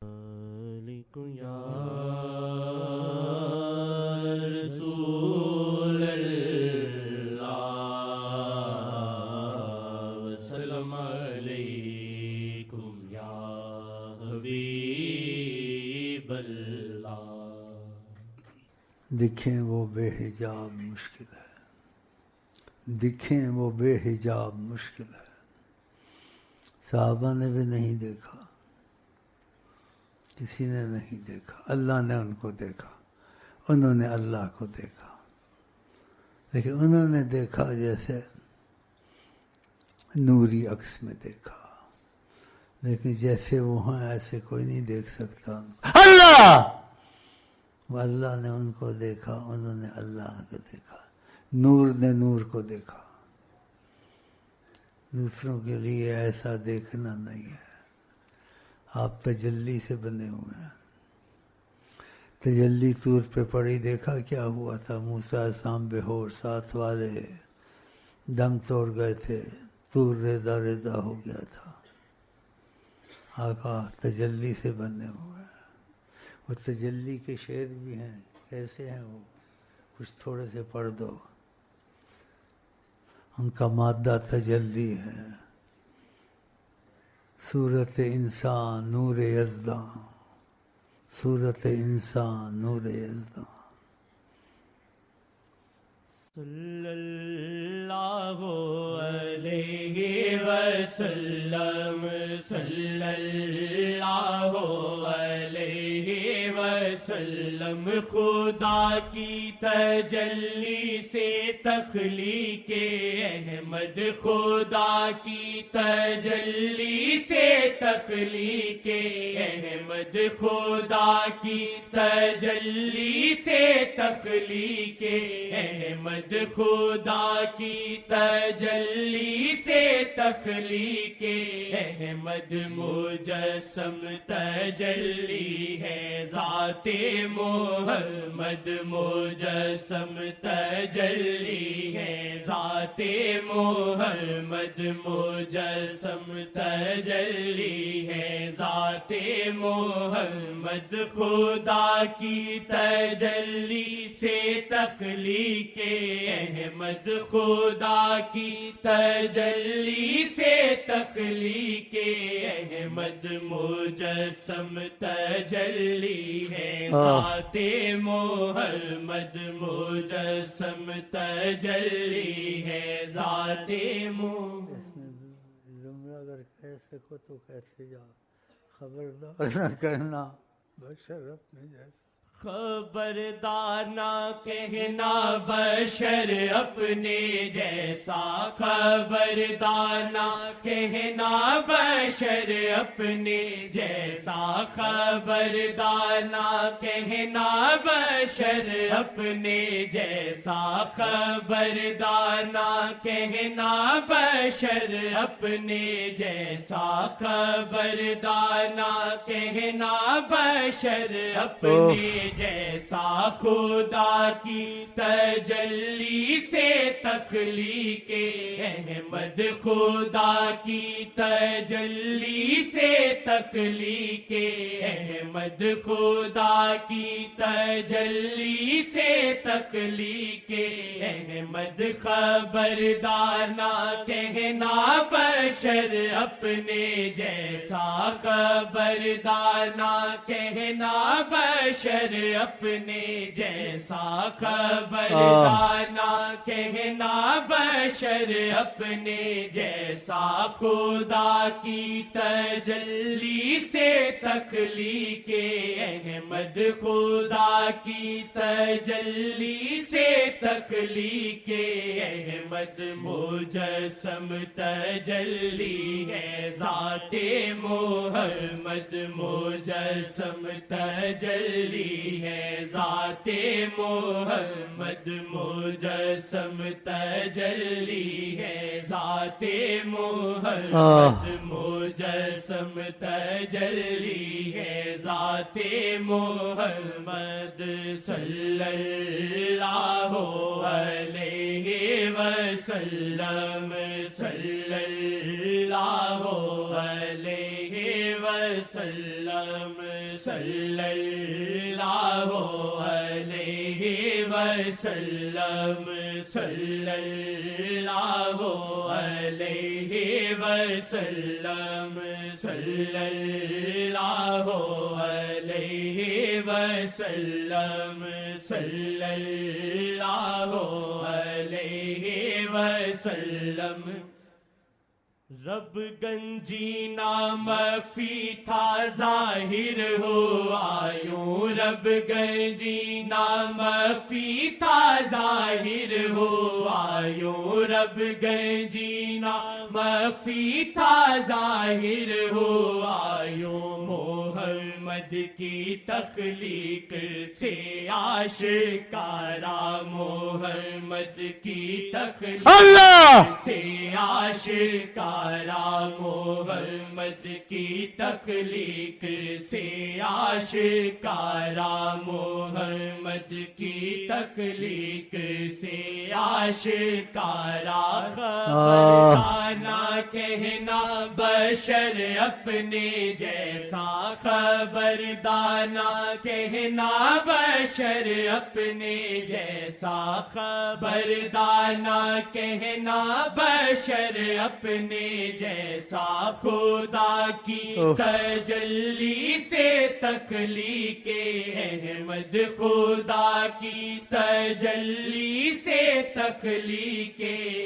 علیکم یا رسول اللہ وسلم علیکم یا حبیب اللہ۔ دکھیں وہ بے حجاب مشکل ہے، دکھیں وہ بے حجاب مشکل ہے۔ صحابہ نے بھی نہیں دیکھا، کسی نے نہیں دیکھا، اللہ نے ان کو دیکھا، انہوں نے اللہ کو دیکھا، لیکن انہوں نے دیکھا جیسے نوری عکس میں دیکھا، لیکن جیسے وہاں ایسے کوئی نہیں دیکھ سکتا ان کو۔ اللہ، وہ اللہ نے ان کو دیکھا، انہوں نے اللہ کو دیکھا، نور نے نور کو دیکھا۔ دوسروں کے لیے ایسا دیکھنا نہیں ہے، آپ تجلی سے بنے ہوئے ہیں۔ تجلی طور پہ پڑی، دیکھا کیا ہوا تھا؟ موسیٰ السلام بے ہوش، ساتھ والے دم توڑ گئے تھے، طور ریزہ ریزہ ہو گیا تھا۔ آقا تجلی سے بنے ہوئے ہیں۔ وہ تجلی کے شعر بھی ہیں، کیسے ہیں وہ؟ کچھ تھوڑے سے پڑھ دو۔ ان کا مادہ تجلی ہے، صورت انسان نور یزداں، صورت انسان نور یزداں۔ صلی اللہ علیہ وسلم، صلی اللہ علیہ وسلم، خدا کی تجلی سے تخلیق احمد، خدا کی تجلی سے تخلیق احمد، خدا کی تجلی سے تخلیق احمد، خدا کی تجلی سے تخلیق احمد، مجسم تجلی ہے ذات محمد، مجسم تجلی ہے ذات محمد، مجسم تجلی ہے ذات محمد، خدا کی تجلی سے تخلیق احمد، خدا کی تجلی سے تخلیق احمد، مجسم تجلی ہے ذات محمد، مجسم تجلی ہے ذات محمد۔ جملہ اگر کہہ سکو تو کیسے جا، خبردار نہ کرنا بشر اپنے جیسا، خبردار نہ کہنا بشر اپنے جیسا، خبردار نہ کہنا بشر اپنے جیسا، خبردار نہ کہنا بشر اپنے جیسا، خبردار نہ کہنا بشر اپنے جیسا، خبردار نہ کہنا بشر اپنے جیسا، خدا کی تجلی سے تخلیق احمد، خدا کی تجلی سے تخلیق احمد، خدا کی تجلی سے تخلیق احمد، خبردار نہ کہنا بشر اپنے جیسا، خبردار نہ کہنا بشر اپنے جیسا، خبردار نہ کہنا بشر اپنے جیسا، خدا کی تجلی سے تخلیق احمد، خدا کی تجلی سے تخلیق احمد، مجسم تجلی ہے ذات محمد، مجسم تجلی ہے ذات محمد، مجسم تجلی ہے ذات محمد، مجسم تجلی ہے ذات محمد، صلی اللہ علیہ وسلم، صلی اللہ علیہ وسلم، صلی اللہ علیہ وسلم صلی اللہ علیہ وسلم صلی اللہ علیہ وسلم صلی اللہ علیہ وسلم رب گنجینا مخفی تھا ظاہر ہوا یوں رب گنجینا مخفی تھا ظاہر ہوا یوں رب گنجینا مخفی تھا ظاہر ہوا یوں محمد کی تخلیق سے آشکارا محمد کی تخلیق سے آشکارا محمد کی تخلیق سے آشکارا محمد کی تخلیق سے آشکارا خبردانا کہنا بشر اپنے جیسا خبردانا کہنا بشر اپنے جیسا خبردانا کہنا بشر اپنے جیسا خدا کی تجلی سے تخلیق احمد خدا کی تجلی سے تخلیق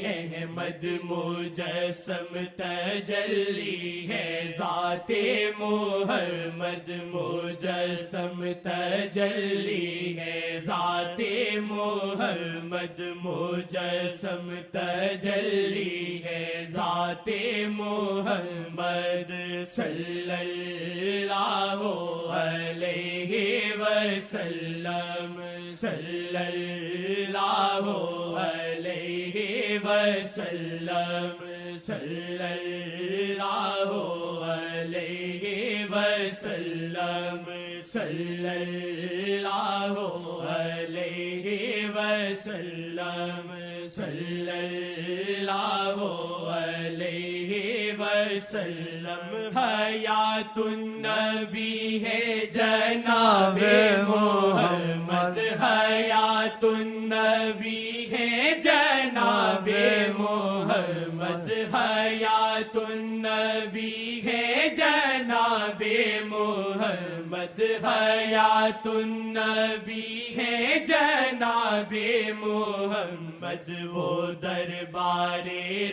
احمد مجسم تجلی ہے ذات محمد مجسم تجلی ہے ذات محمد مجسم تجلی ہے ذات محمد صلی اللہ علیہ وسلم صلی اللہ علیہ وسلم صلی اللہ علیہ وسلم صلی اللہ علیہ وسلم صلی اللہ علیہ وسلم حیات النبی ہے جناب محمد حیات النبی ہے جناب محمد حیات النبی ہے جناب محمد حیات النبی ہے جناب محمد وہ دربار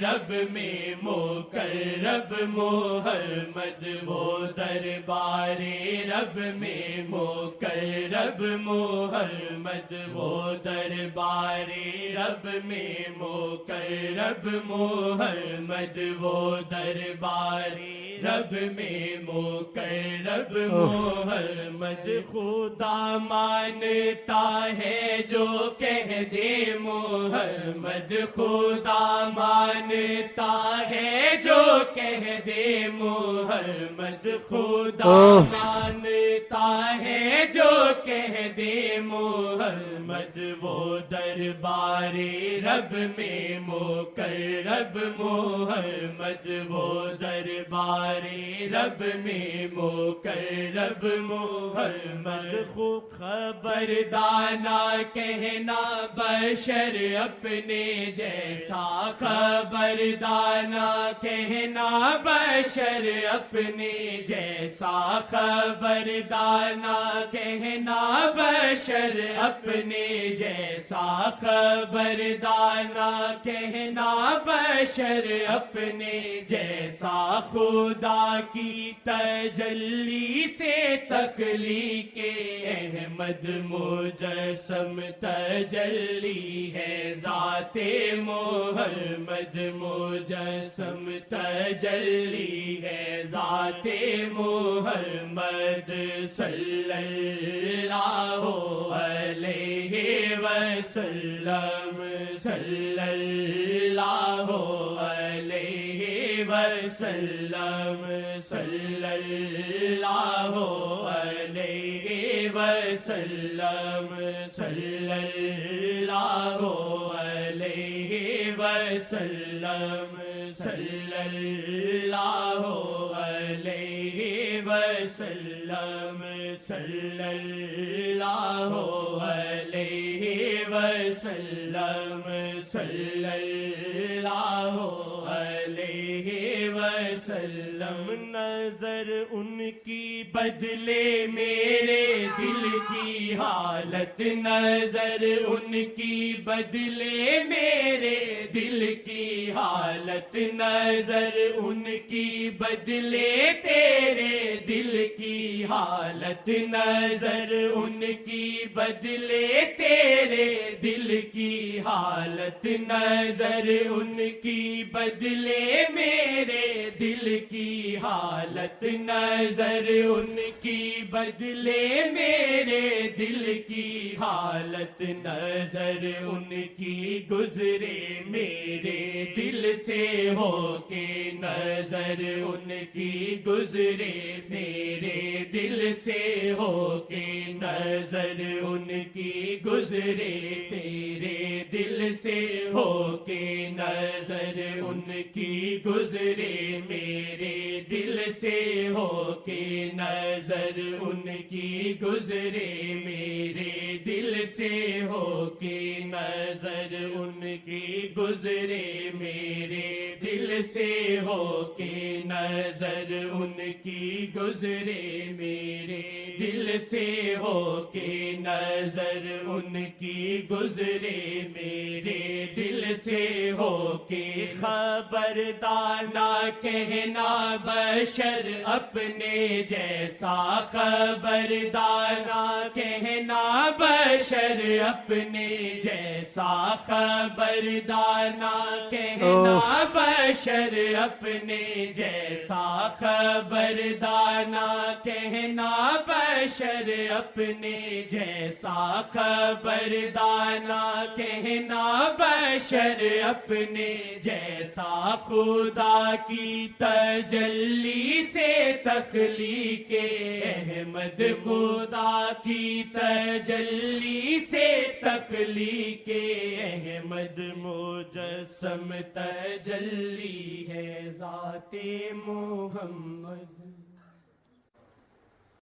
رب میں مقرب محمد وہ دربار رب میں مقرب محمد وہ دربار رب میں مقرب محمد وہ دربار رب میں مقرب محمد خدا مانتا ہے جو کہہ دے محمد خدا مانتا ہے جو کہہ دے محمد خدا مانتا ہے جو کہہ دے محمد وہ دربار رب میں مقرب محمد وہ دربار رب میں مقرب محمد خوب خبردانا کہنا بشر اپنے جیسا خبردانا کہنا بشر اپنے جیسا خبردانا کہنا بشر اپنے جیسا خبردانا کہنا بشر اپنے جیسا خدا کی تجلی سے تخلیق احمد مجسم تجلی ہے ذات محمد مجسم تجلی ہے ذات محمد صلی اللہ علیہ وسلم صلی اللہ علیہ وسلم صلی اللہ علیہ وسلم صلی اللہ علیہ وسلم صلی اللہ علیہ وسلم صلی اللہ علیہ وسلم صلی اللہ علیہ وسلم نظر ان کی بدلے میرے دل کی حالت نظر ان کی بدلے میرے دل کی حالت نظر ان کی بدلے تیرے دل کی حالت نظر ان کی بدلے تیرے دل کی حالت نظر ان کی بدلے میرے دل کی حالت نظر ان کی بدلے میرے دل کی حالت نظر ان کی گزرے میرے دل سے ہو کے نظر ان کی گزرے میرے دل سے ہو کے نظر ان کی گزرے میرے دل سے ہو کے نظر ان کی گزرے میرے دل سے ہو کے نظر ان کی گزرے میرے دل سے ہو کے نظر ان کی گزرے میرے دل سے ہو کے نظر ان کی گزرے میرے دل سے ہو کے نظر ان کی گزرے میرے دل سے ہو کے خبردار نہ کہنا بشر اپنے جیسا خبردار نہ کہنا بشر اپنے جیسا خبردار نہ کہنا بشر اپنے جیسا خبردار نہ کہنا بشر اپنے جیسا خبردار نہ کہنا بشر اپنے جیسا خدا کی تجلی سے تخلیق احمد خدا کی تجلی سے تخلیق احمد مجسم تجلی ہے ذات محمد